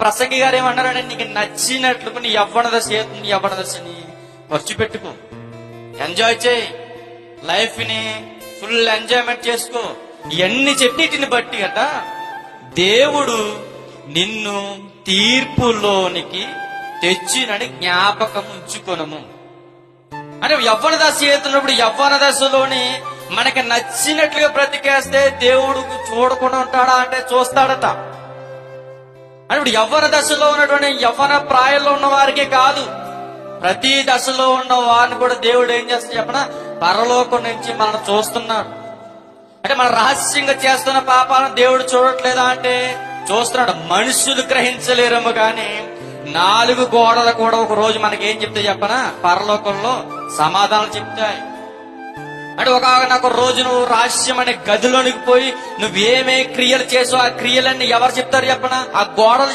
ప్రసంగి గారు ఏమన్నారంటే, నీకు నచ్చినట్లు నీ యవ్వన దశని ఖర్చు పెట్టుకో, ఎంజాయ్ చేయి, లైఫ్ ని ఫుల్ ఎంజాయ్మెంట్ చేసుకో. ఇవన్నీ చెప్పిటిని బట్టి అట దేవుడు నిన్ను తీర్పులోనికి తెచ్చినని జ్ఞాపకం ఉంచుకొనము. అంటే యవ్వన దశ చేస్తున్నప్పుడు యవ్వన దశలోని మనకి నచ్చినట్లుగా బ్రతికేస్తే దేవుడు చూడకుండా ఉంటాడా అంటే చూస్తాడట. అంటే ఇప్పుడు యవ్వన దశలో ఉన్నటువంటి యవ్వన ప్రాయంలో ఉన్న వారికే కాదు, ప్రతి దశలో ఉన్న వారిని కూడా దేవుడు ఏం చేస్తాడు చెప్పనా, పరలోకం నుంచి మనం చూస్తున్నాడు. అంటే మన రహస్యంగా చేస్తున్న పాపాలను దేవుడు చూడట్లేదా అంటే చూస్తున్నాడు. మనుషులు గ్రహించలేరేమో కానీ 4 గోడలు కూడా ఒక రోజు మనకి ఏం చెప్తాయి చెప్పనా, పరలోకంలో సమాధానం చెప్తాయి. అంటే ఒక రోజు నువ్వు రహస్యం అనే గదిలోనికి పోయి నువ్వేమే క్రియలు చేసావు, ఆ క్రియలన్నీ ఎవరు చెప్తారు చెప్పనా, ఆ గోడలు